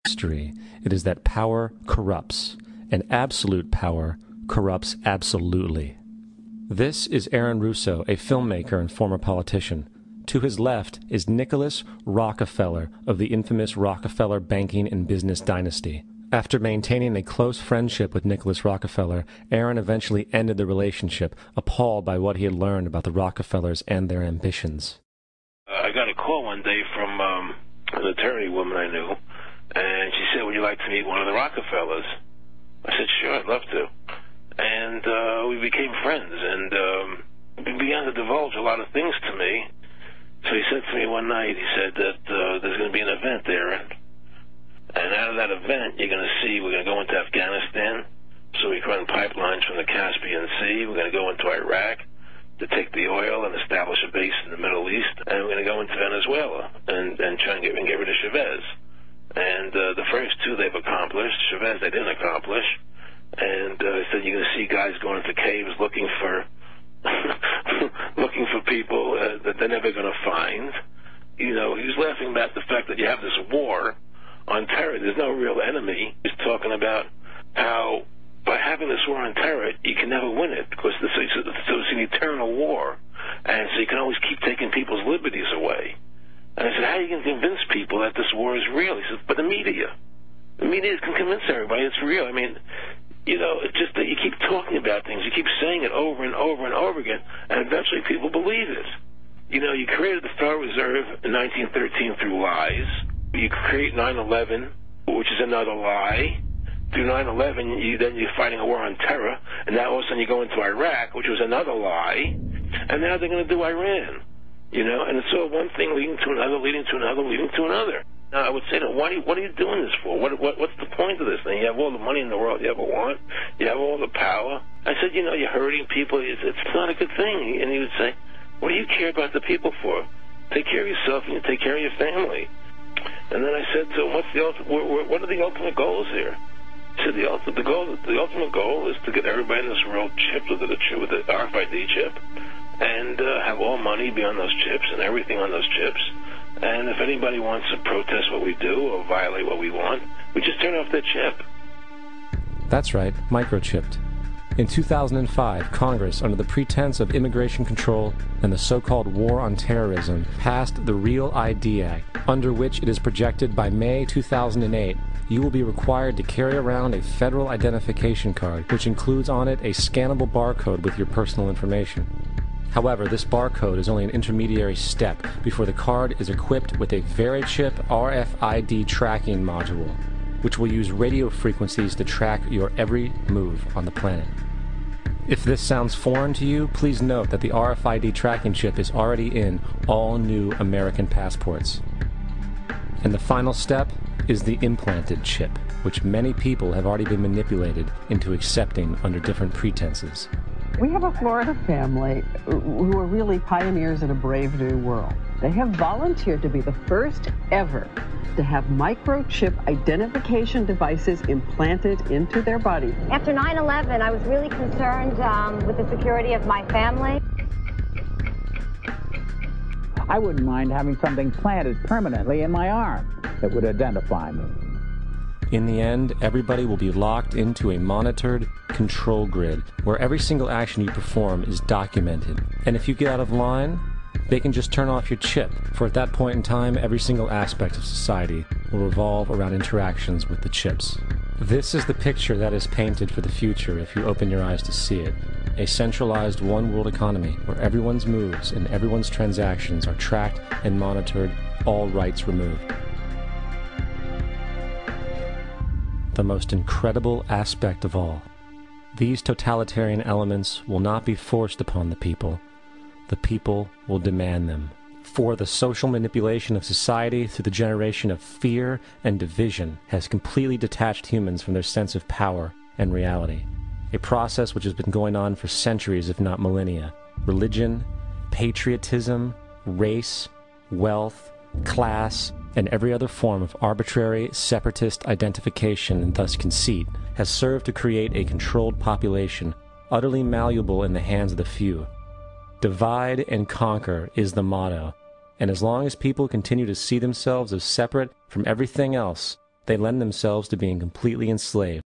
history, it is that power corrupts, and absolute power corrupts absolutely. This is Aaron Russo, a filmmaker and former politician. To his left is Nicholas Rockefeller of the infamous Rockefeller banking and business dynasty. After maintaining a close friendship with Nicholas Rockefeller, Aaron eventually ended the relationship, appalled by what he had learned about the Rockefellers and their ambitions. I got a call one day from an attorney woman I knew, and she said, "Would you like to meet one of the Rockefellers?" I said, "Sure, I'd love to." And we became friends, and he began to divulge a lot of things to me. So he said to me one night, he said that there's going to be an event there, and out of that event, you're going to see we're going to go into Afghanistan, so we can run pipelines from the Caspian Sea. We're going to go into Iraq to take the oil and establish a base in the Middle East, and we're going to go into Venezuela and try and get rid of Chavez. And the first two they've accomplished. Chavez they didn't accomplish. And he said you're going to see guys going into caves looking for looking for people that they're never going to find. You know, he was laughing about the fact that you have this war on terror. There's no real enemy. He's talking about how by having this war on terror, you can never win it because it's an eternal war. And so you can always keep taking people's liberties away. And I said, how are you going to convince people that this war is real? He says, but the media can convince everybody it's real. I mean, you know, it's just that you keep talking about things. You keep saying it over and over and over again, and eventually people believe it. You know, you created the Federal Reserve in 1913 through lies. You create 9/11, which is another lie. Through 9/11, you're fighting a war on terror, and now all of a sudden you go into Iraq, which was another lie, and now they're going to do Iran. You know, and it's all one thing leading to another, leading to another, leading to another. Now, I would say, what are you doing this for? What's the point of this thing? You have all the money in the world you ever want. You have all the power. I said, you know, you're hurting people. It's not a good thing. And he would say, what do you care about the people for? Take care of yourself and you take care of your family. And then I said to him, what are the ultimate goals here? He said, the ultimate goal is to get everybody in this world chipped with the RFID chip and have all money be on those chips and everything on those chips. And if anybody wants to protest what we do or violate what we want, we just turn off their chip. That's right, microchipped. In 2005, Congress, under the pretense of immigration control and the so-called war on terrorism, passed the REAL ID Act, under which it is projected by May 2008, you will be required to carry around a federal identification card, which includes on it a scannable barcode with your personal information. However, this barcode is only an intermediary step before the card is equipped with a VeriChip RFID tracking module, which will use radio frequencies to track your every move on the planet. If this sounds foreign to you, please note that the RFID tracking chip is already in all new American passports. And the final step is the implanted chip, which many people have already been manipulated into accepting under different pretenses. We have a Florida family who are really pioneers in a brave new world. They have volunteered to be the first ever to have microchip identification devices implanted into their body. After 9/11, I was really concerned with the security of my family. I wouldn't mind having something planted permanently in my arm that would identify me. In the end, everybody will be locked into a monitored control grid where every single action you perform is documented. And if you get out of line, they can just turn off your chip, for at that point in time, every single aspect of society will revolve around interactions with the chips. This is the picture that is painted for the future if you open your eyes to see it. A centralized one-world economy where everyone's moves and everyone's transactions are tracked and monitored, all rights removed. The most incredible aspect of all. These totalitarian elements will not be forced upon the people. The people will demand them. For the social manipulation of society through the generation of fear and division has completely detached humans from their sense of power and reality. A process which has been going on for centuries, if not millennia. Religion, patriotism, race, wealth, class, and every other form of arbitrary, separatist identification and thus conceit has served to create a controlled population, utterly malleable in the hands of the few. Divide and conquer is the motto, and as long as people continue to see themselves as separate from everything else, they lend themselves to being completely enslaved.